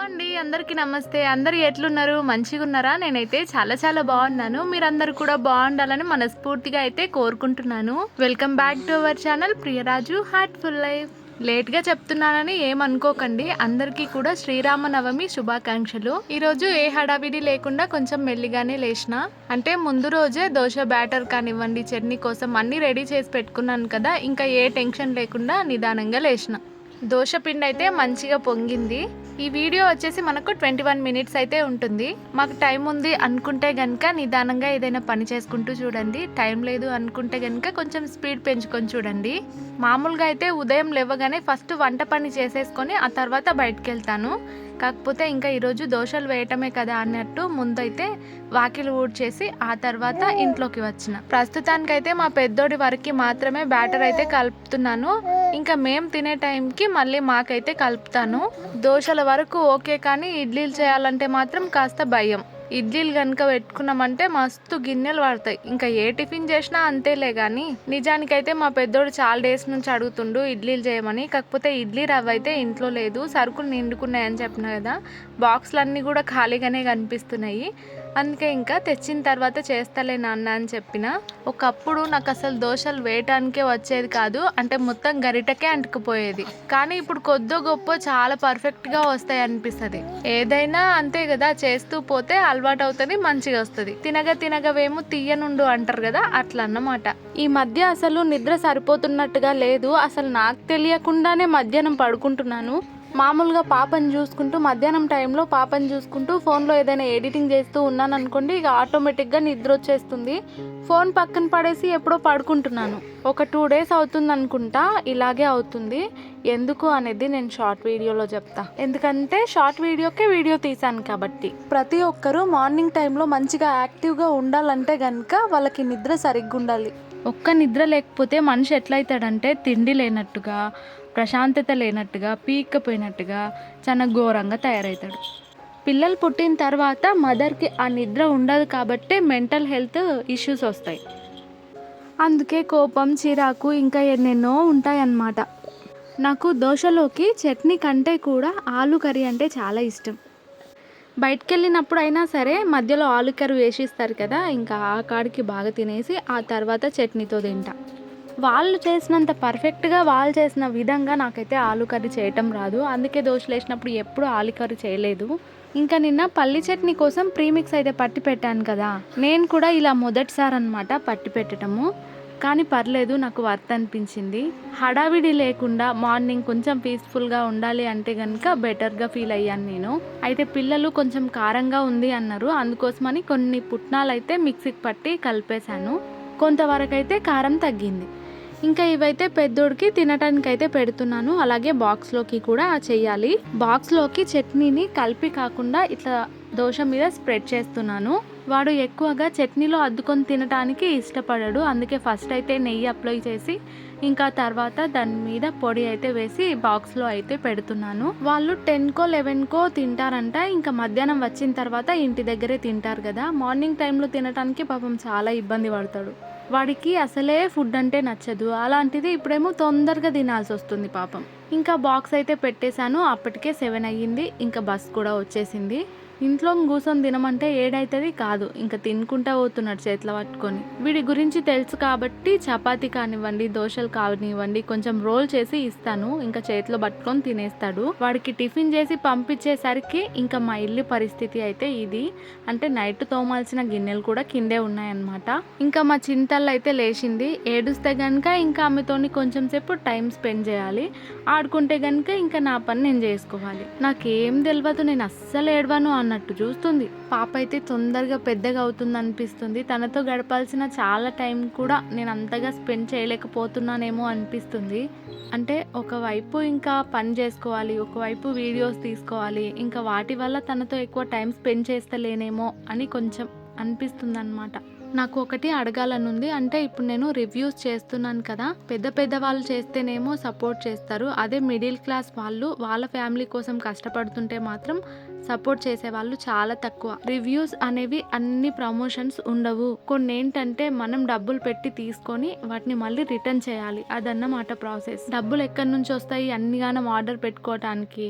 అండి, అందరికీ నమస్తే. అందరూ ఎట్లున్నారు? మంచిగున్నారా? నేనైతే చాలా బాగున్నాను. మీరందరూ కూడా బాగుండాలని మనస్ఫూర్తిగా అయితే కోరుకుంటున్నాను. Welcome back to our channel Priyaraju heartful life. లేట్గా చెప్తున్నానని ఏమనుకోకండి. అందరికీ కూడా శ్రీరామనవమి శుభాకాంక్షలు. ఈరోజు ఏ హడావిడి లేకుండా కొంచెం మెల్లిగానే లేచిన. అంటే ముందు రోజే దోశ బ్యాటర్ కానివ్వండి, చట్నీ కోసం అన్నీ రెడీ చేసి పెట్టుకున్నాను కదా, ఇంకా ఏ టెన్షన్ లేకుండా నిదానంగా లేచిన. దోశ పిండి అయితే మంచిగా పొంగింది. ఈ వీడియో వచ్చేసి మనకు 21 మినిట్స్ అయితే ఉంటుంది. మాకు టైం ఉంది అనుకుంటే కనుక నిదానంగా ఏదైనా పని చేసుకుంటూ చూడండి. టైం లేదు అనుకుంటే కనుక కొంచెం స్పీడ్ పెంచుకొని చూడండి. మామూలుగా అయితే ఉదయం లేవగానే ఫస్ట్ వంట పని చేసేసుకొని ఆ తర్వాత బయటకు వెళ్తాను. కాకపోతే ఇంకా ఈరోజు దోశలు వేయటమే కదా అన్నట్టు ముందైతే వాకిలు ఊడ్చేసి ఆ తర్వాత ఇంట్లోకి వచ్చిన. ప్రస్తుతానికైతే మా పెద్దోడి వరకు మాత్రమే బ్యాటర్ అయితే కలుపుతున్నాను. ఇంకా మేము తినే టైంకి మళ్ళీ మాకైతే కలుపుతాను. దోశల వరకు ఓకే, కానీ ఇడ్లీలు చేయాలంటే మాత్రం కాస్త భయం. ఇడ్లీలు కనుక పెట్టుకున్నామంటే మస్తు గిన్నెలు పడతాయి. ఇంకా ఏ టిఫిన్ చేసినా అంతేలే, కానీ నిజానికైతే మా పెద్దోడు చాలా డేస్ నుంచి అడుగుతుండు ఇడ్లీలు చేయమని. కాకపోతే ఇడ్లీ రవ్వ అయితే ఇంట్లో లేదు, సరుకులు నిండుకున్నాయని చెప్పిన కదా, బాక్సులన్నీ కూడా ఖాళీగానే కనిపిస్తున్నాయి. అందుకే ఇంకా తెచ్చిన తర్వాత చేస్తలే నాన్న అని చెప్పిన. ఒకప్పుడు నాకు అసలు దోశలు వేయటానికే వచ్చేది కాదు, అంటే మొత్తం గరిటకే అంటుకుపోయేది. కానీ ఇప్పుడు కొద్దో గొప్ప చాలా పర్ఫెక్ట్గా వస్తాయి అనిపిస్తుంది. ఏదైనా అంతే కదా, చేస్తూ పోతే అలవాటు అవుతుంది, మంచిగా వస్తుంది. తినగవేమో తీయనుండు అంటారు కదా, అట్లా అన్నమాట. ఈ మధ్య అసలు నిద్ర సరిపోతున్నట్టుగా లేదు. అసలు నాకు తెలియకుండానే మధ్యాహ్నం పడుకుంటున్నాను. మామూలుగా పాపని చూసుకుంటూ మధ్యాహ్నం టైంలో పాపని చూసుకుంటూ ఫోన్లో ఏదైనా ఎడిటింగ్ చేస్తూ ఉన్నాను అనుకోండి, ఇక ఆటోమేటిక్గా నిద్ర వచ్చేస్తుంది. ఫోన్ పక్కన పడేసి ఎప్పుడో పడుకుంటున్నాను. ఒక 2 డేస్ అవుతుంది అనుకుంటా ఇలాగే అవుతుంది. ఎందుకు అనేది నేను షార్ట్ వీడియోలో చెప్తా. ఎందుకంటే షార్ట్ వీడియోకే వీడియో తీశాను కాబట్టి. ప్రతి ఒక్కరూ మార్నింగ్ టైంలో మంచిగా యాక్టివ్గా ఉండాలంటే కనుక వాళ్ళకి నిద్ర సరిగ్గా ఉండాలి. ఒక్క నిద్ర లేకపోతే మనిషి ఎట్లయితాడంటే తిండి లేనట్టుగా, ప్రశాంతత లేనట్టుగా, పీక్కపోయినట్టుగా చాలా ఘోరంగా తయారవుతాడు. పిల్లలు పుట్టిన తర్వాత మదర్కి ఆ నిద్ర ఉండదు కాబట్టి మెంటల్ హెల్త్ ఇష్యూస్ వస్తాయి. అందుకే కోపం, చిరాకు ఇంకా ఎన్నెన్నో ఉంటాయన్నమాట. నాకు దోశలోకి చట్నీ కంటే కూడా ఆలు కర్రీ అంటే చాలా ఇష్టం. బయటకు వెళ్ళినప్పుడు అయినా సరే మధ్యలో ఆలు కర్రీ వేసిస్తారు కదా, ఇంకా ఆ కాడికి బాగా తినేసి ఆ తర్వాత చట్నీతో తింటా. వాళ్ళు చేసినంత పర్ఫెక్ట్గా, వాళ్ళు చేసిన విధంగా నాకైతే ఆలు కర్రీ చేయటం రాదు. అందుకే దోశలు వేసినప్పుడు ఎప్పుడు ఆలు కర్రీ చేయలేదు. ఇంకా నిన్న పల్లి చట్నీ కోసం ప్రీమిక్స్ అయితే పట్టి పెట్టాను కదా, నేను కూడా ఇలా మొదటిసారి అనమాట పట్టి పెట్టడము. కానీ పర్లేదు, నాకు వర్త్ అనిపించింది. హడావిడి లేకుండా మార్నింగ్ కొంచెం పీస్ఫుల్గా ఉండాలి అంటే కనుక బెటర్గా ఫీల్ అయ్యాను నేను. అయితే పిల్లలు కొంచెం కారంగా ఉంది అన్నారు, అందుకోసమని కొన్ని పుట్నాలు అయితే మిక్సీకి పట్టి కలిపేశాను. కొంతవరకు అయితే కారం తగ్గింది. ఇంకా ఇవైతే పెద్దోడికి తినటానికి అయితే పెడుతున్నాను. అలాగే బాక్స్లోకి కూడా చెయ్యాలి. బాక్స్లోకి చట్నీని కలిపి కాకుండా ఇట్లా దోశ మీద స్ప్రెడ్ చేస్తున్నాను. వాడు ఎక్కువగా చట్నీలో అద్దుకొని తినడానికి ఇష్టపడాడు. అందుకే ఫస్ట్ అయితే నెయ్యి అప్లై చేసి ఇంకా తర్వాత దాని మీద పొడి అయితే వేసి బాక్స్లో అయితే పెడుతున్నాను. వాళ్ళు 10కో 11కో తింటారంట. ఇంకా మధ్యాహ్నం వచ్చిన తర్వాత ఇంటి దగ్గరే తింటారు కదా, మార్నింగ్ టైంలో తినడానికి పాపం చాలా ఇబ్బంది పడతాడు. వాడికి అసలే ఫుడ్ అంటే నచ్చదు. అలాంటిది ఇప్పుడేమో తొందరగా తినాల్సి వస్తుంది పాపం. ఇంకా బాక్స్ అయితే పెట్టేశాను. అప్పటికే 7 అయ్యింది. ఇంకా బస్ కూడా వచ్చేసింది. ఇంట్లో కూర్చొని తినమంటే ఏడైతుంది కాదు, ఇంకా తినుకుంటా పోతున్నాడు చేతిలో పట్టుకొని. వీడి గురించి తెలుసు కాబట్టి చపాతీ కానివ్వండి, దోశలు కానివ్వండి కొంచెం రోల్ చేసి ఇస్తాను, ఇంకా చేతిలో పట్టుకొని తినేస్తాడు. వాడికి టిఫిన్ చేసి పంపించేసరికి ఇంకా మా ఇల్లు పరిస్థితి అయితే ఇది. అంటే నైట్ తోమాల్సిన గిన్నెలు కూడా కిందే ఉన్నాయన్నమాట. ఇంకా మా చింతల్లో అయితే లేచింది. ఏడుస్తే కనుక ఇంకా ఆమెతోని కొంచెం సేపు టైం స్పెండ్ చేయాలి. ఆడుకుంటే కనుక ఇంకా నా పని నేను చేసుకోవాలి. నాకేం తెలియదు, నేను అస్సలు ఏడవను అన్నట్టు చూస్తుంది. పాప అయితే తొందరగా పెద్దగా అవుతుంది అనిపిస్తుంది. తనతో గడపాల్సిన చాలా టైం కూడా నేను అంతగా స్పెండ్ చేయలేకపోతున్నానేమో అనిపిస్తుంది. అంటే ఒకవైపు ఇంకా పని చేసుకోవాలి, ఒకవైపు వీడియోస్ తీసుకోవాలి, ఇంకా వాటి వల్ల తనతో ఎక్కువ టైం స్పెండ్ చేస్తలేనేమో అని కొంచెం అనిపిస్తుంది అన్నమాట. నాకు ఒకటి అడగాలనుంది. అంటే ఇప్పుడు నేను రివ్యూస్ చేస్తున్నాను కదా, పెద్ద వాళ్ళు చేస్తేనేమో సపోర్ట్ చేస్తారు. అదే మిడిల్ క్లాస్ వాళ్ళు వాళ్ళ ఫ్యామిలీ కోసం కష్టపడుతుంటే మాత్రం సపోర్ట్ చేసే వాళ్ళు చాలా తక్కువ. రివ్యూస్ అనేవి అన్ని ప్రమోషన్స్ ఉండవు. కొన్ని ఏంటంటే మనం డబ్బులు పెట్టి తీసుకొని వాటిని మళ్ళీ రిటర్న్ చేయాలి, అదన్నమాట ప్రాసెస్. డబ్బులు ఎక్కడి నుంచి వస్తాయి? అన్నిగానం ఆర్డర్ పెట్టుకోవటానికి.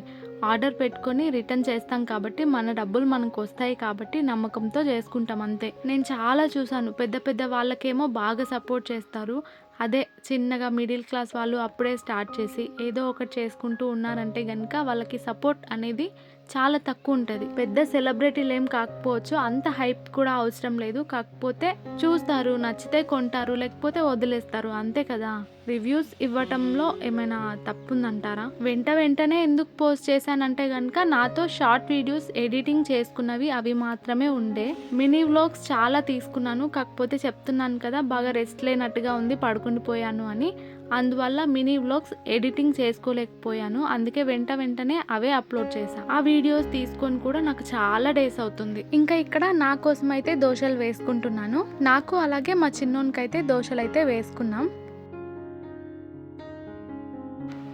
ఆర్డర్ పెట్టుకొని రిటర్న్ చేస్తాం కాబట్టి మన డబ్బులు మనకు వస్తాయి కాబట్టి నమ్మకంతో చేసుకుంటాం అంతే. నేను చాలా చూసాను, పెద్ద పెద్ద వాళ్ళకేమో బాగా సపోర్ట్ చేస్తారు. అదే చిన్నగా మిడిల్ క్లాస్ వాళ్ళు అప్పుడే స్టార్ట్ చేసి ఏదో ఒకటి చేసుకుంటూ ఉన్నారంటే కనుక వాళ్ళకి సపోర్ట్ అనేది చాలా తక్కువ ఉంటుంది. పెద్ద సెలబ్రిటీలు ఏం కాకపోవచ్చు, అంత హైప్ కూడా అవసరం లేదు. కాకపోతే చూస్తారు, నచ్చితే కొంటారు, లేకపోతే వదిలేస్తారు, అంతే కదా. రివ్యూస్ ఇవ్వటంలో ఏమైనా తప్పుందంటారా? వెంటనే ఎందుకు పోస్ట్ చేశానంటే కనుక నాతో షార్ట్ వీడియోస్ ఎడిటింగ్ చేసుకున్నవి అవి మాత్రమే ఉండే. మినీ వ్లాగ్స్ చాలా తీసుకున్నాను, కాకపోతే చెప్తున్నాను కదా బాగా రెస్ట్ లేనట్టుగా ఉంది, పడుకుండిపోయాను అని. అందువల్ల మినీ వ్లాగ్స్ ఎడిటింగ్ చేసుకోలేకపోయాను. అందుకే వెంటనే అవే అప్లోడ్ చేశాను. ఆ వీడియోస్ తీసుకొని కూడా నాకు చాలా డేస్ అవుతుంది. ఇంకా ఇక్కడ నా కోసం అయితే దోశలు వేసుకుంటున్నాను. నాకు అలాగే మా చిన్నోనికైతే దోశలు అయితే వేసుకున్నాం.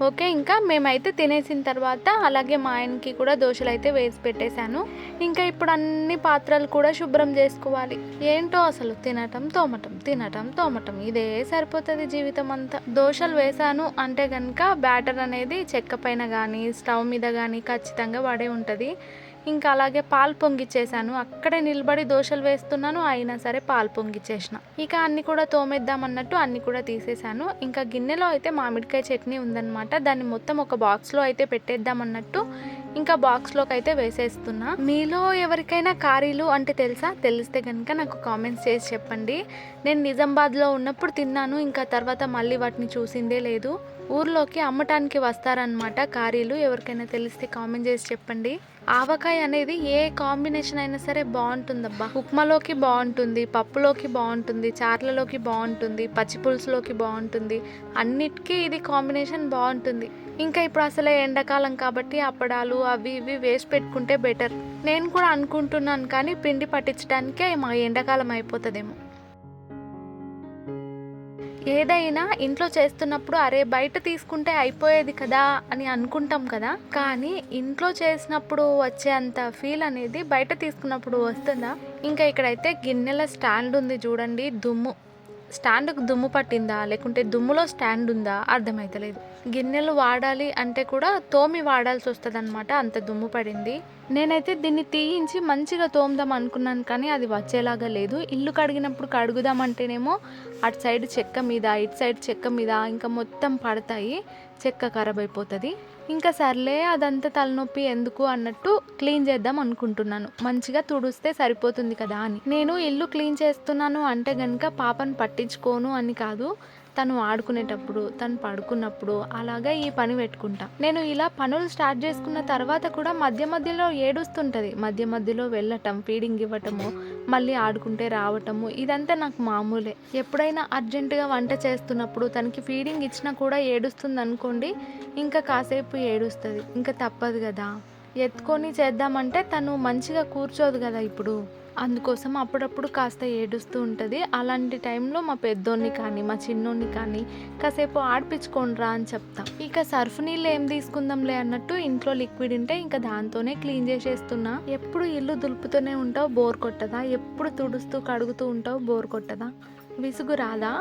ఓకే, ఇంకా మేమైతే తినేసిన తర్వాత అలాగే మా ఆయనకి కూడా దోశలు అయితే వేసి పెట్టేశాను. ఇంకా ఇప్పుడు అన్ని పాత్రలు కూడా శుభ్రం చేసుకోవాలి. ఏంటో అసలు తినటం తోమటం ఇదే సరిపోతుంది జీవితం అంతా. దోశలు వేసాను అంటే కనుక బ్యాటర్ అనేది చెక్క పైన కానీ స్టవ్ మీద కానీ ఖచ్చితంగా పడే ఉంటుంది. ఇంకా అలాగే పాలు పొంగిచ్చేసాను. అక్కడే నిలబడి దోశలు వేస్తున్నాను, అయినా సరే పాలు పొంగిచ్చేసిన. ఇక అన్ని కూడా తోమేద్దాం అన్నట్టు అన్ని కూడా తీసేసాను. ఇంకా గిన్నెలో అయితే మామిడికాయ చట్నీ ఉందన్నమాట, దాన్ని మొత్తం ఒక బాక్స్లో అయితే పెట్టేద్దాం అన్నట్టు ఇంకా బాక్స్లోకి అయితే వేసేస్తున్నా. మీలో ఎవరికైనా కారీలు అంటే తెలిస్తే కనుక నాకు కామెంట్స్ చేసి చెప్పండి. నేను నిజామాబాద్లో ఉన్నప్పుడు తిన్నాను, ఇంకా తర్వాత మళ్ళీ వాటిని చూసిందే లేదు. ఊర్లోకి అమ్మటానికి వస్తారనమాట కారీలు. ఎవరికైనా తెలిస్తే కామెంట్ చేసి చెప్పండి. ఆవకాయ అనేది ఏ కాంబినేషన్ అయినా సరే బాగుంటుందబ్బా. ఉప్మాలోకి బాగుంటుంది, పప్పులోకి బాగుంటుంది, చార్లలోకి బాగుంటుంది, పచ్చిపులుసులోకి బాగుంటుంది, అన్నిటికీ ఇది కాంబినేషన్ బాగుంటుంది. ఇంకా ఇప్పుడు అసలే ఎండాకాలం కాబట్టి అప్పడాలు అవి ఇవి వేసి పెట్టుకుంటే బెటర్. నేను కూడా అనుకుంటున్నాను, కానీ పిండి పట్టించడానికే మా ఎండాకాలం అయిపోతుందేమో. ఏదైనా ఇంట్లో చేస్తున్నప్పుడు అరే బయట తీసుకుంటే అయిపోయేది కదా అని అనుకుంటాం కదా, కానీ ఇంట్లో చేసినప్పుడు వచ్చే అంత ఫీల్ అనేది బయట తీసుకున్నప్పుడు వస్తుందా? ఇంకా ఇక్కడైతే గిన్నెల స్టాండ్ ఉంది చూడండి, స్టాండ్కు దుమ్ము పట్టిందా లేకుంటే దుమ్ములో స్టాండ్ ఉందా అర్థమైతలేదు. గిన్నెలు వాడాలి అంటే కూడా తోమి వాడాల్సి వస్తుంది అనమాట, అంత దుమ్ము పడింది. నేనైతే దీన్ని తీయించి మంచిగా తోముదాం అనుకున్నాను, కానీ అది వచ్చేలాగా లేదు. ఇల్లు కడిగినప్పుడు కడుగుదామంటేనేమో అటు సైడ్ చెక్క మీద ఇటు సైడ్ చెక్క మీద ఇంకా మొత్తం పడతాయి, చెక్క ఖరాబ్ అయిపోతుంది. ఇంకా సర్లే అదంతా తలనొప్పి ఎందుకు అన్నట్టు క్లీన్ చేద్దాం అనుకుంటున్నాను. మంచిగా తుడిస్తే సరిపోతుంది కదా అని. నేను ఇల్లు క్లీన్ చేస్తున్నాను అంటే కనుక పాపను పట్టించుకోను అని కాదు, తను ఆడుకునేటప్పుడు తను పడుకున్నప్పుడు అలాగా ఈ పని పెట్టుకుంటా. నేను ఇలా పనులు స్టార్ట్ చేసుకున్న తర్వాత కూడా మధ్యలో ఏడుస్తుంటుంది. మధ్యలో వెళ్ళటం, ఫీడింగ్ ఇవ్వటము, మళ్ళీ ఆడుకుంటే రావటము, ఇదంతా నాకు మామూలే. ఎప్పుడైనా అర్జెంటుగా వంట చేస్తున్నప్పుడు తనకి ఫీడింగ్ ఇచ్చినా కూడా ఏడుస్తుంది అనుకోండి, ఇంకా కాసేపు ఏడుస్తుంది, ఇంకా తప్పదు కదా. ఎత్తుకొని చేద్దామంటే తను మంచిగా కూర్చోదు కదా ఇప్పుడు, అందుకోసం అప్పుడప్పుడు కాస్త ఏడుస్తూ ఉంటుంది. అలాంటి టైంలో మా పెద్దోన్ని కానీ మా చిన్నోన్ని కానీ కాసేపు ఆడిపించుకోండిరా అని చెప్తా. ఇక సర్ఫ్ నీళ్ళు ఏం తీసుకుందాంలే అన్నట్టు ఇంట్లో లిక్విడ్ ఉంటే ఇంకా దాంతోనే క్లీన్ చేసేస్తున్నా. ఎప్పుడు ఇల్లు దులుపుతూనే ఉంటావు, బోర్ కొట్టదా? ఎప్పుడు తుడుస్తూ కడుగుతూ ఉంటావు, బోర్ కొట్టదా? విసుగు రాదా?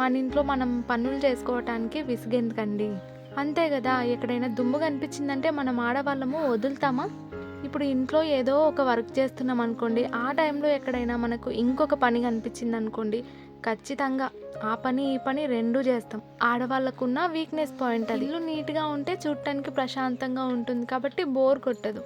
మన ఇంట్లో మనం పనులు చేసుకోవటానికి విసుగెందుకండి, అంతే కదా. ఎక్కడైనా దుమ్ము కనిపించిందంటే మనం ఆడవాళ్ళము వదులుతామా? ఇప్పుడు ఇంట్లో ఏదో ఒక వర్క్ చేస్తున్నాం అనుకోండి, ఆ టైంలో ఎక్కడైనా మనకు ఇంకొక పని కనిపించింది అనుకోండి, ఖచ్చితంగా ఆ పని ఈ పని రెండూ చేస్తాం. ఆడవాళ్ళకున్న వీక్నెస్ పాయింట్ అది. ఇల్లు నీట్గా ఉంటే చూడటానికి ప్రశాంతంగా ఉంటుంది కాబట్టి బోర్ కొట్టదు.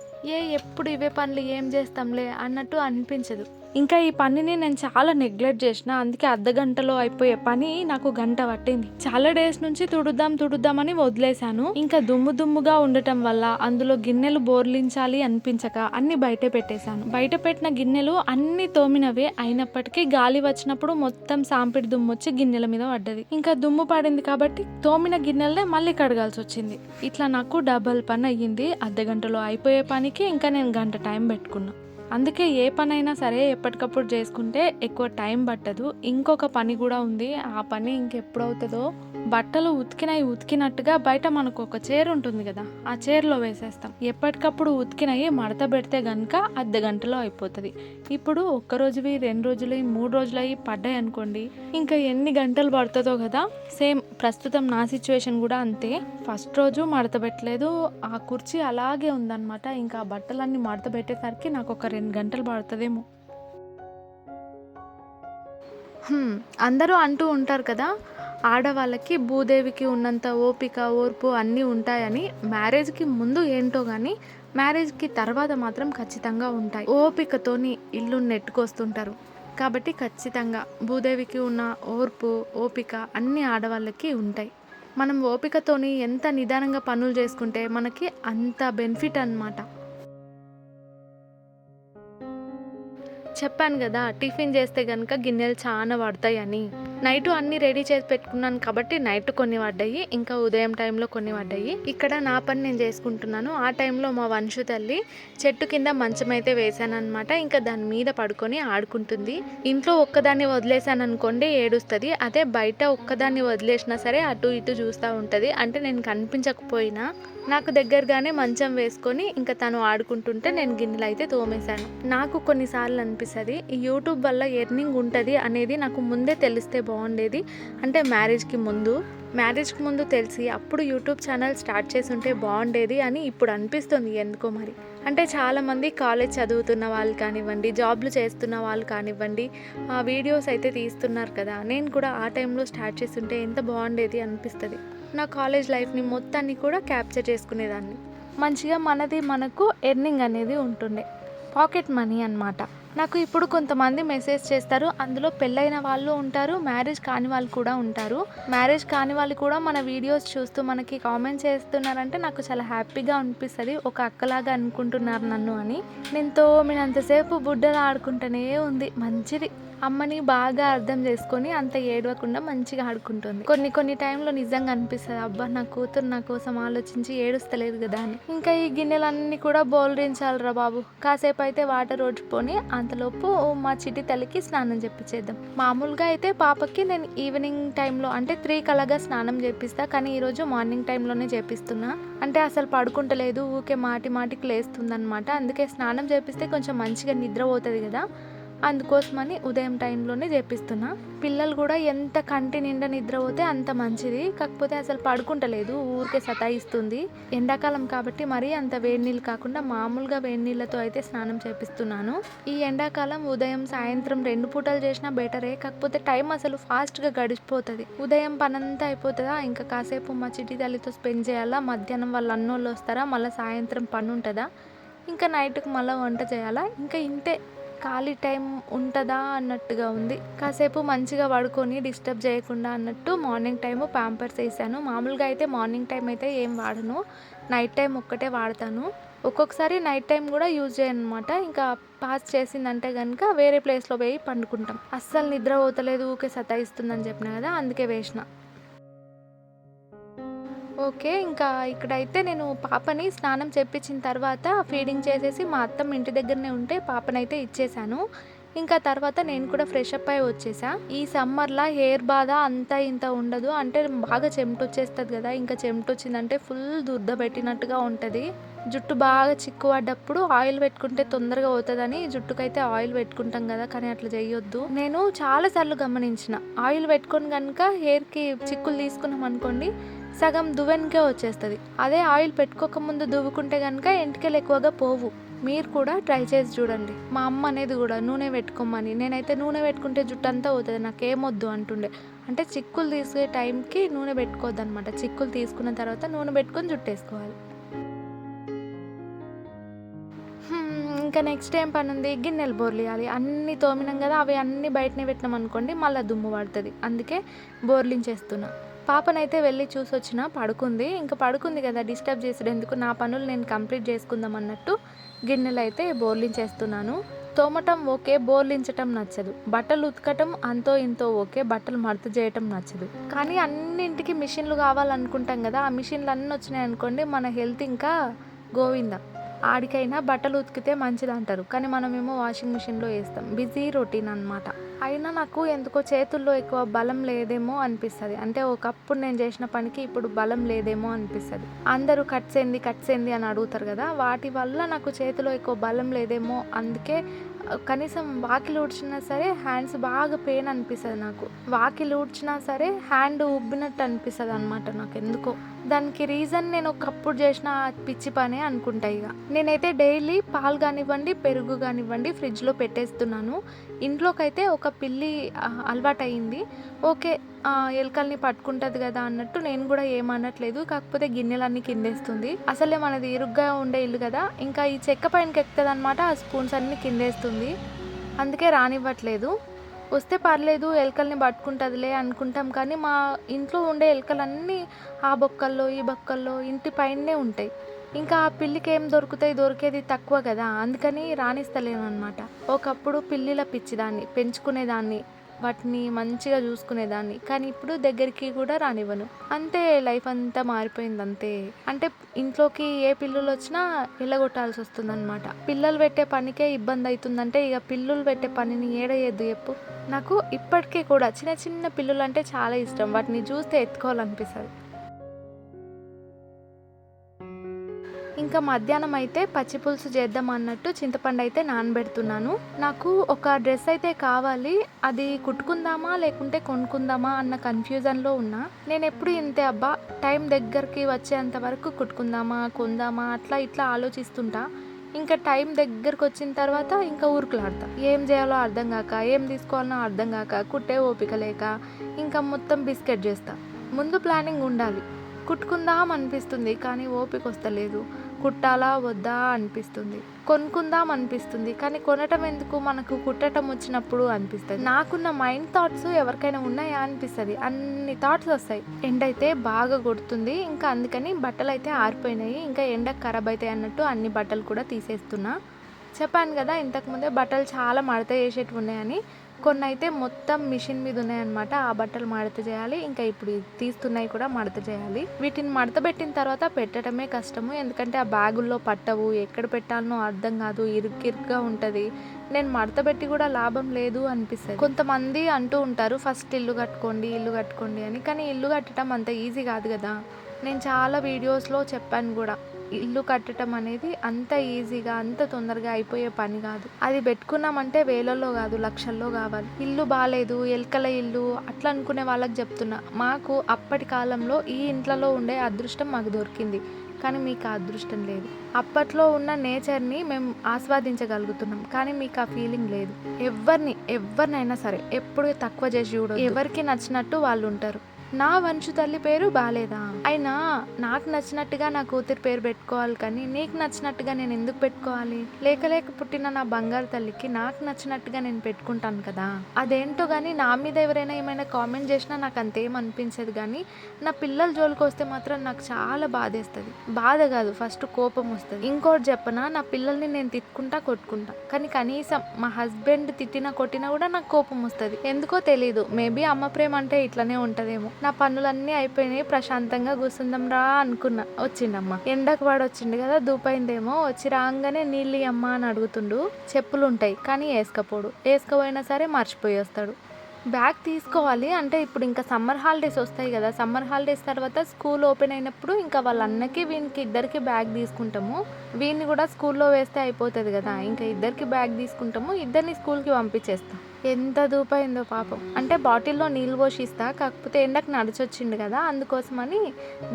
ఎప్పుడు ఇవే పనులు ఏం చేస్తాంలే అన్నట్టు అనిపించదు. ఇంకా ఈ పనిని నేను చాలా నెగ్లెక్ట్ చేసిన, అందుకే అర్ధగంటలో అయిపోయే పని నాకు గంట పట్టింది. చాలా డేస్ నుంచి తుడుద్దామని వదిలేశాను. ఇంకా దుమ్ముగా ఉండటం వల్ల అందులో గిన్నెలు బోర్లించాలి అనిపించక అన్ని బయట పెట్టేశాను. బయట పెట్టిన గిన్నెలు అన్ని తోమినవే అయినప్పటికీ గాలి వచ్చినప్పుడు మొత్తం సాంపిడి దుమ్ము వచ్చి గిన్నెల మీద పడ్డది. ఇంకా దుమ్ము పడింది కాబట్టి తోమిన గిన్నెలనే మళ్ళీ కడగాల్సి వచ్చింది. ఇట్లా నాకు డబల్ పని అయ్యింది. అర్ధగంటలో అయిపోయే పనికి ఇంకా నేను గంట టైం పెట్టుకున్నా. అందుకే ఏ పనైనా సరే ఎప్పటికప్పుడు చేసుకుంటే ఎక్కువ టైం పట్టదు. ఇంకొక పని కూడా ఉంది, ఆ పని ఇంకెప్పుడు అవుతుందో బట్టలు ఉతికినవి ఉతికినట్టుగా బయట మనకు ఒక చీర ఉంటుంది కదా, ఆ చీరలో వేసేస్తాం. ఎప్పటికప్పుడు ఉతికినవి మడత పెడితే గనుక అర్ధ గంటలో అయిపోతుంది. ఇప్పుడు ఒక్క రోజువి 2 రోజులు 3 రోజులు అవి పడ్డాయి అనుకోండి, ఇంకా ఎన్ని గంటలు పడుతుందో కదా. సేమ్ ప్రస్తుతం నా సిచ్యువేషన్ కూడా అంతే. ఫస్ట్ రోజు మడత పెట్టలేదు, ఆ కుర్చీ అలాగే ఉందన్నమాట. ఇంకా ఆ బట్టలన్నీ మడత పెట్టేసరికి నాకు ఒక 2 గంటలు పడుతుందేమో. అందరూ అంటూ ఉంటారు కదా, ఆడవాళ్ళకి భూదేవికి ఉన్నంత ఓపిక ఓర్పు అన్నీ ఉంటాయని. మ్యారేజ్కి ముందు ఏంటో కానీ మ్యారేజ్కి తర్వాత మాత్రం ఖచ్చితంగా ఉంటాయి. ఓపికతోని ఇల్లు నెట్టుకొస్తుంటారు కాబట్టి ఖచ్చితంగా భూదేవికి ఉన్న ఓర్పు ఓపిక అన్ని ఆడవాళ్ళకి ఉంటాయి. మనం ఓపికతోని ఎంత నిదానంగా పనులు చేసుకుంటే మనకి అంత బెనిఫిట్ అన్నమాట. చెప్పాను కదా, టిఫిన్ చేస్తే కనుక గిన్నెలు చాలా పడతాయని. నైట్ అన్నీ రెడీ చేసి పెట్టుకున్నాను కాబట్టి నైట్ కొన్ని పడ్డాయి, ఇంకా ఉదయం టైంలో కొన్ని పడ్డాయి. ఇక్కడ నా పని నేను చేసుకుంటున్నాను. ఆ టైంలో మా వంశు తల్లి చెట్టు కింద మంచం అయితే వేసాను అనమాట. ఇంకా దాని మీద పడుకొని ఆడుకుంటుంది. ఇంట్లో ఒక్కదాన్ని వదిలేసాను అనుకోండి ఏడుస్తుంది. అదే బయట ఒక్కదాన్ని వదిలేసినా సరే అటు ఇటు చూస్తూ ఉంటుంది. అంటే నేను కనిపించకపోయినా నాకు దగ్గరగానే మంచం వేసుకొని ఇంకా తను ఆడుకుంటుంటే నేను గిన్నెలు అయితే తోమేశాను. నాకు కొన్నిసార్లు అనిపిస్తుంది ఈ యూట్యూబ్ వల్ల ఎర్నింగ్ ఉంటుంది అనేది నాకు ముందే తెలిస్తే బాగుండేది. అంటే మ్యారేజ్కి ముందు తెలిసి అప్పుడు యూట్యూబ్ ఛానల్ స్టార్ట్ చేసి ఉంటే బాగుండేది అని ఇప్పుడు అనిపిస్తుంది ఎందుకో మరి. అంటే చాలామంది కాలేజ్ చదువుతున్న వాళ్ళు కానివ్వండి, జాబ్లు చేస్తున్న వాళ్ళు కానివ్వండి, వీడియోస్ అయితే తీస్తున్నారు కదా. నేను కూడా ఆ టైంలో స్టార్ట్ చేసి ఉంటే ఎంత బాగుండేది అనిపిస్తుంది. నా కాలేజ్ లైఫ్ని మొత్తాన్ని కూడా క్యాప్చర్ చేసుకునేదాన్ని. మంచిగా మనకు ఎర్నింగ్ అనేది ఉంటుండే, పాకెట్ మనీ అన్నమాట. నాకు ఇప్పుడు కొంతమంది మెసేజ్ చేస్తారు, అందులో పెళ్ళైన వాళ్ళు ఉంటారు, మ్యారేజ్ కాని వాళ్ళు కూడా ఉంటారు. మ్యారేజ్ కాని వాళ్ళు కూడా మన వీడియోస్ చూస్తూ మనకి కామెంట్ చేస్తున్నారంటే నాకు చాలా హ్యాపీగా అనిపిస్తుంది. ఒక అక్కలాగా అనుకుంటున్నారు నన్ను అని. నేను తోమినంతసేపు బుడ్డలు ఆడుకుంటూనే ఉంది. మంచిది, అమ్మని బాగా అర్థం చేసుకొని అంత ఏడవకుండా మంచిగా ఆడుకుంటుంది. కొన్ని టైంలో నిజంగా అనిపిస్తుంది, అబ్బా నా కూతురు నా కోసం ఆలోచించి ఏడుస్తలేదు కదా అని. ఇంకా ఈ గిన్నెలన్నీ కూడా బోల్రించాలిరా బాబు. కాసేపు అయితే వాటర్ ఓడిపోని అంతలోపు మా చిట్టి తల్లికి స్నానం చేపించేద్దాం. మామూలుగా అయితే పాపకి నేను ఈవినింగ్ టైంలో అంటే 3 కలగా స్నానం చేపిస్తా, కానీ ఈరోజు మార్నింగ్ టైంలోనే చేపిస్తున్నా. అంటే అసలు పడుకుంటలేదు, ఊకే మాటికి లేస్తుందనమాట. అందుకే స్నానం చేపిస్తే కొంచెం మంచిగా నిద్ర పోతుంది కదా, అందుకోసమని ఉదయం టైంలోనే చేపిస్తున్నా. పిల్లలు కూడా ఎంత కంటి నిండా నిద్ర పోతే అంత మంచిది. కాకపోతే అసలు పడుకుంటలేదు, ఊరికే సతాయిస్తుంది. ఎండాకాలం కాబట్టి మరీ అంత వేడి నీళ్ళు కాకుండా మామూలుగా వేడి నీళ్ళతో అయితే స్నానం చేపిస్తున్నాను. ఈ ఎండాకాలం ఉదయం సాయంత్రం 2 పూటలు చేసినా బెటరే. కాకపోతే టైం అసలు ఫాస్ట్గా గడిచిపోతుంది. ఉదయం పనంతా అయిపోతుందా, ఇంకా కాసేపు మా చిట్టి తల్లితో స్పెండ్ చేయాలా, మధ్యాహ్నం వాళ్ళు అన్నోళ్ళు వస్తారా, మళ్ళీ సాయంత్రం పని ఉంటుందా, ఇంకా నైట్కి మళ్ళీ వంట చేయాలా, ఇంకా ఇంతే. ఖాళీ టైం ఉంటుందా అన్నట్టుగా ఉంది. కాసేపు మంచిగా పడుకొని డిస్టర్బ్ చేయకుండా అన్నట్టు మార్నింగ్ టైము ప్యాంపర్స్ వేసాను. మామూలుగా అయితే మార్నింగ్ టైం అయితే ఏం వాడను, నైట్ టైం ఒక్కటే వాడతాను. ఒక్కొక్కసారి నైట్ టైం కూడా యూజ్ చేయను అనమాట. ఇంకా పాస్ చేసిందంటే కనుక వేరే ప్లేస్లో పోయి పండుకుంటాం. అస్సలు నిద్ర పోతలేదు, ఊకే సతాయిస్తుందని చెప్పిన కదా, అందుకే వేసిన. ఓకే, ఇంకా ఇక్కడైతే నేను పాపని స్నానం చేపించిన తర్వాత ఫీడింగ్ చేసేసి మా అత్తమ్మ ఇంటి దగ్గరనే ఉంటే పాపనైతే ఇచ్చేసాను. ఇంకా తర్వాత నేను కూడా ఫ్రెష్ అప్ అయి వచ్చేసా. ఈ సమ్మర్లో హెయిర్ బాధ అంతా ఇంత ఉండదు, అంటే బాగా చెమట వచ్చేస్తుంది కదా. ఇంకా చెమట వచ్చిందంటే ఫుల్ దుర్ద పెట్టినట్టుగా ఉంటుంది. జుట్టు బాగా చిక్కుపడ్డప్పుడు ఆయిల్ పెట్టుకుంటే తొందరగా అవుతుందని జుట్టుకైతే ఆయిల్ పెట్టుకుంటాం కదా, కానీ అట్లా చేయొద్దు. నేను చాలాసార్లు గమనించిన, ఆయిల్ పెట్టుకొని కనుక హెయిర్కి చిక్కులు తీసుకున్నాం అనుకోండి సగం దువ్వెనకే వచ్చేస్తుంది. అదే ఆయిల్ పెట్టుకోకముందు దువ్వుకుంటే కనుక ఎంటికలు ఎక్కువగా పోవు. మీరు కూడా ట్రై చేసి చూడండి. మా అమ్మ అనేది కూడా నూనె పెట్టుకోమని, నేనైతే నూనె పెట్టుకుంటే జుట్టు అంతా పోతుంది, నాకేమొద్దు అంటుండే. అంటే చిక్కులు తీసే టైంకి నూనె పెట్టుకోవద్దు అనమాట. చిక్కులు తీసుకున్న తర్వాత నూనె పెట్టుకొని జుట్టు వేసుకోవాలి. ఇంకా నెక్స్ట్ ఏం పని ఉంది, గిన్నెలు బోర్లియాలి. అన్నీ తోమినాం కదా, అవి అన్నీ బయటనే పెట్టినాం అనుకోండి మళ్ళీ దుమ్ము పడుతుంది. అందుకే బోర్లించేస్తున్నా. పాపనైతే వెళ్ళి చూసి వచ్చిన, పడుకుంది. ఇంకా పడుకుంది కదా, డిస్టర్బ్ చేసేందుకు నా పనులు నేను కంప్లీట్ చేసుకుందాం అన్నట్టు గిన్నెలు అయితే బోర్లించేస్తున్నాను. తోమటం ఓకే, బోర్లించటం నచ్చదు. బట్టలు ఉతకటం అంతో ఇంతో ఓకే, బట్టలు మడత చేయటం నచ్చదు. కానీ అన్నింటికి మిషన్లు కావాలనుకుంటాం కదా, ఆ మిషన్లు అన్నీ వచ్చినాయి అనుకోండి మన హెల్త్ ఇంకా గోవింద. ఆడికైనా బట్టలు ఉతికితే మంచిది అంటారు, కానీ మనమేమో వాషింగ్ మిషన్లో వేస్తాం. బిజీ రొటీన్ అనమాట. అయినా నాకు ఎందుకో చేతుల్లో ఎక్కువ బలం లేదేమో అనిపిస్తది. అంటే ఒకప్పుడు నేను చేసిన పనికి ఇప్పుడు బలం లేదేమో అనిపిస్తది. అందరూ కట్సేంది అని అడుగుతారు గదా! వాటి వల్ల నాకు చేతిలో ఎక్కువ బలం లేదేమో. అందుకే కనీసం వాకిలి ఊడ్చినా సరే హ్యాండ్స్ బాగా పెయిన్ అనిపిస్తది నాకు. వాకిలి ఊడ్చినా సరే హ్యాండ్ ఉబ్బినట్టు అనిపిస్తదనమాట నాకెందుకో. దానికి రీజన్ నేను ఒకప్పుడు చేసిన పిచ్చి పనే అనుకుంటా ఇగ. నేనైతే డైలీ పాలు గానివ్వండి, పెరుగు గానివ్వండి ఫ్రిడ్జ్‌లో పెట్టేస్తున్నాను. ఇంట్లోకైతే ఒక పిల్లి అలవాటయింది. ఓకే. ఎలుకల్ని పట్టుకుంటది గదా అన్నట్టు నేను గూడా ఏమనట్లేదు. కాకపోతే గిన్నెలన్నీ కిందేస్తుంది. అసలే మనది ఇరుగ్గా ఉండే ఇల్లు గదా! ఇంకా ఈ చెక్క పైనకెక్కుతదనమాట. ఆ స్పూన్స్ అన్నీ కిందేస్తుంది. అందుకే రానివ్వట్లేదు. వస్తే పర్లేదు ఎలుకల్ని పట్టుకుంటదిలే అనుకుంటాం కానీ, మా ఇంట్లో ఉండే ఎలుకలన్నీ ఆ బొక్కల్లో, ఈ బొక్కల్లో ఇంటి పైనే ఉంటాయి. ఇంకా ఆ పిల్లికేం దొరుకుతాయి? దొరికేది తక్కువ గదా! అందుకని రానిస్తలేననమాట. ఒకప్పుడు పిల్లిల పిచ్చిదాన్ని, పెంచుకునేదాన్ని. వాటిని మంచిగా చూసుకునేదాన్ని. కానీ ఇప్పుడు దగ్గరికి కూడా రానివ్వను. అంతే లైఫ్ అంతా మారిపోయిందంతే. అంటే ఇంట్లోకి ఏ పిల్లులొచ్చినా ఎల్లగొట్టాల్సొస్తుందనమాట. పిల్లలు పెట్టే పనికే ఇబ్బందయితుందంటే ఇగ పిల్లులు పెట్టే పనిని ఏడ చేద్దు చెప్పు? నాకు ఇప్పటికి కూడా చిన్న చిన్న పిల్లులంటే చాలా ఇష్టం. వాటిని చూస్తే ఎత్తుకోవాలనిపిస్తది. ఇంకా మధ్యాహ్నం అయితే పచ్చి పులుసు చేద్దాం అన్నట్టు చింతపండు అయితే నానబెడుతున్నాను. నాకు ఒక డ్రెస్ అయితే కావాలి. అది కుట్టుకుందామా లేకుంటే కొనుక్కుందామా అన్న కన్ఫ్యూజన్‌లో ఉన్నా. నేనెప్పుడు ఇంతే అబ్బా! టైం దగ్గరికి వచ్చేంత వరకు కుట్టుకుందామా, కొందామా అట్లా ఇట్లా ఆలోచిస్తుంటా. ఇంకా టైం దగ్గరకొచ్చిన తర్వాత ఇంకా ఊరుకులాడతా. ఏం చేయాలో అర్థం గాక, ఏం తీసుకోవాలనో అర్థం గాక, కుట్టే ఓపిక లేక ఇంకా మొత్తం బిస్కెట్ చేస్తా. ముందు ప్లానింగ్ ఉండాలి. కుట్టుకుందాం అనిపిస్తుంది కానీ ఓపికొస్తలేదు. కుట్టాలా వద్దా అనిపిస్తుంది. కొనుక్కుందాం అనిపిస్తుంది కానీ కొనటం ఎందుకు, మనకు కుట్టటం వచ్చినప్పుడు అనిపిస్తది. నాకున్న మైండ్ థాట్స్ ఎవరికైనా ఉన్నాయా అనిపిస్తది. అన్ని థాట్స్ వస్తాయి. ఎండైతే బాగా కొడుతుంది. ఇంకా అందుకని బట్టలైతే ఆరిపోయినాయి. ఇంకా ఎండకు ఖరాబ్ అయితాయి అన్నట్టు అన్ని బట్టలు కూడా తీసేస్తున్నా. చెప్పాను కదా ఇంతకుముందే బట్టలు చాలా మడత చేసేటివి ఉన్నాయని. కొన్ని అయితే మొత్తం మిషన్ మీద ఉన్నాయన్నమాట. ఆ బట్టలు మడత చేయాలి. ఇంకా ఇప్పుడు తీస్తున్నాయి కూడా మడత చేయాలి. వీటిని మడత పెట్టిన తర్వాత పెట్టడమే కష్టము. ఎందుకంటే ఆ బ్యాగుల్లో పట్టవు. ఎక్కడ పెట్టాలనో అర్థం కాదు. ఇరుగ్గా ఉంటుంది. నేను మడత పెట్టి కూడా లాభం లేదు అనిపిస్తుంది. కొంతమంది అంటూ ఉంటారు ఫస్ట్ ఇల్లు కట్టుకోండి అని. కానీ ఇల్లు కట్టడం అంత ఈజీ కాదు కదా. నేను చాలా వీడియోస్లో చెప్పాను కూడా. ఇల్లు కట్టడం అనేది అంత ఈజీగా అంత తొందరగా అయిపోయే పని కాదు. అది పెట్టుకున్నామంటే వేలల్లో కాదు లక్షల్లో కావాలి. ఇల్లు బాలేదు, ఎలుకల ఇల్లు అట్లా అనుకునే వాళ్ళకి చెప్తున్నా. మాకు అప్పటి కాలంలో ఈ ఇంట్లలో ఉండే అదృష్టం మాకు దొరికింది. కానీ మీకు ఆ అదృష్టం లేదు. అప్పట్లో ఉన్న నేచర్ని మేము ఆస్వాదించగలుగుతున్నాం. కానీ మీకు ఆ ఫీలింగ్ లేదు. ఎవరినైనా సరే ఎప్పుడు తక్కువ చేసి చూడొద్దు. ఎవరికి నచ్చినట్టు వాళ్ళు ఉంటారు. నా వంశు తల్లి పేరు బాలేదా? అయినా నాకు నచ్చినట్టుగా నా కూతురి పేరు పెట్టుకోవాలి కానీ నీకు నచ్చినట్టుగా నేను ఎందుకు పెట్టుకోవాలి? లేక పుట్టిన నా బంగారు తల్లికి నాకు నచ్చినట్టుగా నేను పెట్టుకుంటాను కదా. అదేంటో కానీ నా మీద ఎవరైనా ఏమైనా కామెంట్ చేసినా నాకు అంతేం అనిపించదు. కానీ నా పిల్లల జోలికి వస్తే మాత్రం నాకు చాలా బాధేస్తుంది. బాధ కాదు, ఫస్ట్ కోపం వస్తుంది. ఇంకోటి చెప్పనా, నా పిల్లల్ని నేను తిట్టుకుంటా కొట్టుకుంటా కానీ కనీసం మా హస్బెండ్ తిట్టినా కొట్టినా కూడా నాకు కోపం వస్తుంది. ఎందుకో తెలీదు. మేబీ అమ్మ ప్రేమ అంటే ఇట్లనే ఉంటదేమో. నా పనులన్నీ అయిపోయినాయి, ప్రశాంతంగా కూర్చుందాం రా అనుకున్నా. వచ్చిండమ్మ. ఎండకు వాడు వచ్చిండు కదా, దూపైందేమో. వచ్చి రాగానే నీళ్ళు అమ్మ అని అడుగుతుండు. చెప్పులు ఉంటాయి కానీ వేసుకపోడు. వేసుకపోయినా సరే మర్చిపోయి వస్తాడు. బ్యాగ్ తీసుకోవాలి అంటే ఇప్పుడు ఇంకా సమ్మర్ హాలిడేస్ వస్తాయి కదా. సమ్మర్ హాలిడేస్ తర్వాత స్కూల్ ఓపెన్ అయినప్పుడు ఇంకా వాళ్ళ అన్నకి వీనికి ఇద్దరికి బ్యాగ్ తీసుకుంటాము. వీడిని కూడా స్కూల్లో వేస్తే అయిపోతుంది కదా. ఇంకా ఇద్దరికి బ్యాగ్ తీసుకుంటాము. ఇద్దరిని స్కూల్కి పంపించేస్తాం. ఎంత దూపైందో పాపం. అంటే బాటిల్లో నీళ్ళు పోసి ఇస్తా. కాకపోతే ఎండకు నడిచొచ్చిండు కదా, అందుకోసమని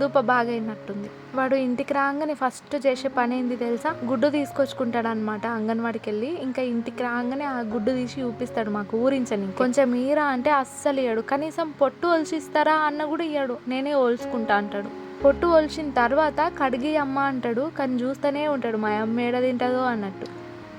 దూప బాగా అయినట్టుంది. వాడు ఇంటికి రాగానే ఫస్ట్ చేసే పని ఏంది తెలుసా? గుడ్డు తీసుకొచ్చుకుంటాడు అనమాట అంగన్వాడికి వెళ్ళి. ఇంకా ఇంటికి రాగానే ఆ గుడ్డు తీసి చూపిస్తాడు మాకు, ఊరించని. కొంచెం ఈరా అంటే అస్సలు ఇయ్యడు. కనీసం పొట్టు ఒలిచిస్తారా అన్న కూడా ఇయ్యడు. నేనే ఒలుచుకుంటా అంటాడు. పొట్టు ఒలిచిన తర్వాత కడిగి అమ్మ అంటాడు. కానీ చూస్తూనే ఉంటాడు మా అమ్మ ఏడ తింటుందో అన్నట్టు.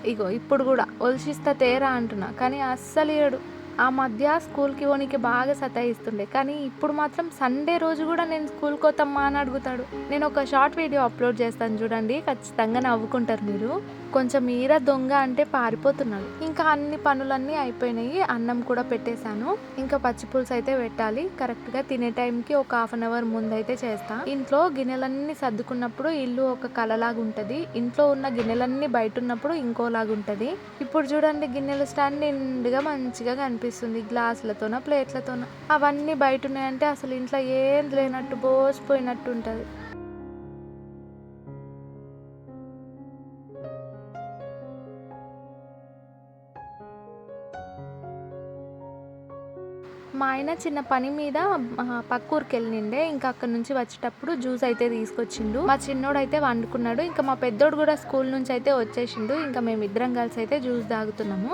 ఇగో ఇప్పుడు కూడా ఒలిచిస్తా తేరా అంటున్నా కానీ అస్సలు ఇయ్యడు. ఆ మధ్య స్కూల్కి పోనీకి బాగా సతాయిస్తుండే. కానీ ఇప్పుడు మాత్రం సండే రోజు కూడా నేను స్కూల్కి పోతామ్మా అని అడుగుతాడు. నేను ఒక షార్ట్ వీడియో అప్లోడ్ చేస్తాను చూడండి, ఖచ్చితంగా నవ్వుకుంటారు మీరు. కొంచెం మీరా దొంగ అంటే పారిపోతున్నాడు. ఇంకా అన్ని పనులన్నీ అయిపోయినాయి. అన్నం కూడా పెట్టేశాను. ఇంకా పచ్చి పులుసు అయితే పెట్టాలి. కరెక్ట్గా తినే టైంకి ఒక 1/2 అవర్ ముందైతే చేస్తా. ఇంట్లో గిన్నెలన్నీ సర్దుకున్నప్పుడు ఇల్లు ఒక కలలాగా ఉంటుంది. ఇంట్లో ఉన్న గిన్నెలన్నీ బయట ఉన్నప్పుడు ఇంకోలాగా ఉంటుంది. ఇప్పుడు చూడండి గిన్నెల స్టాండ్ నిండుగా మంచిగా కనిపిస్తుంది. అనిపిస్తుంది, గ్లాసులతోన ప్లేట్లతోన. అవన్నీ బయట ఉన్నాయంటే అసలు ఇంట్లో ఏం లేనట్టు బోసిపోయినట్టు ఉంటుంది. మా ఆయన చిన్న పని మీద పక్క ఊరికి వెళ్ళిండే. ఇంకా అక్కడ నుంచి వచ్చేటప్పుడు జ్యూస్ అయితే తీసుకొచ్చిండు. మా చిన్నోడు అయితే వండుకున్నాడు. ఇంకా మా పెద్దోడు కూడా స్కూల్ నుంచి అయితే వచ్చేసిండు. ఇంకా మేమిద్దరం కలిసి అయితే జ్యూస్ తాగుతున్నాము.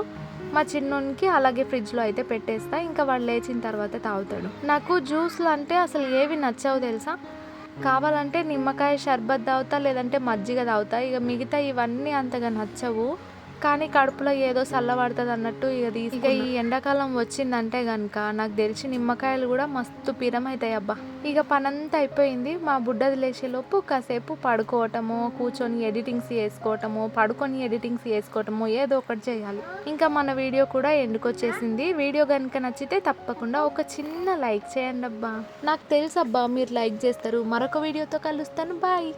మా చిన్నోనికి అలాగే ఫ్రిడ్జ్లో అయితే పెట్టేస్తా, ఇంకా వాడు లేచిన తర్వాత తాగుతాడు. నాకు జ్యూస్లు అంటే అసలు ఏవి నచ్చవు తెలుసా. కావాలంటే నిమ్మకాయ షర్బత్ తాగుతా, లేదంటే మజ్జిగ తాగుతా. ఇక మిగతా ఇవన్నీ అంతగా నచ్చవు. కానీ కడుపులో ఏదో చల్లబడుతుంది అన్నట్టు ఇక ఈ ఎండాకాలం వచ్చిందంటే కనుక నాకు తెలిసి నిమ్మకాయలు కూడా మస్తు పిరమవుతాయి అబ్బా. ఇక పనంతా అయిపోయింది. మా బుడ్డది లేచేలోపు కాసేపు పడుకోవటము, కూర్చొని ఎడిటింగ్స్ చేసుకోవటము, పడుకొని ఎడిటింగ్స్ చేసుకోవటము, ఏదో ఒకటి చేయాలి. ఇంకా మన వీడియో కూడా ఎండుకొచ్చేసింది. వీడియో కనుక నచ్చితే తప్పకుండా ఒక చిన్న లైక్ చేయండి అబ్బా. నాకు తెలుసు అబ్బా మీరు లైక్ చేస్తారు. మరొక వీడియోతో కలుస్తాను. బాయ్.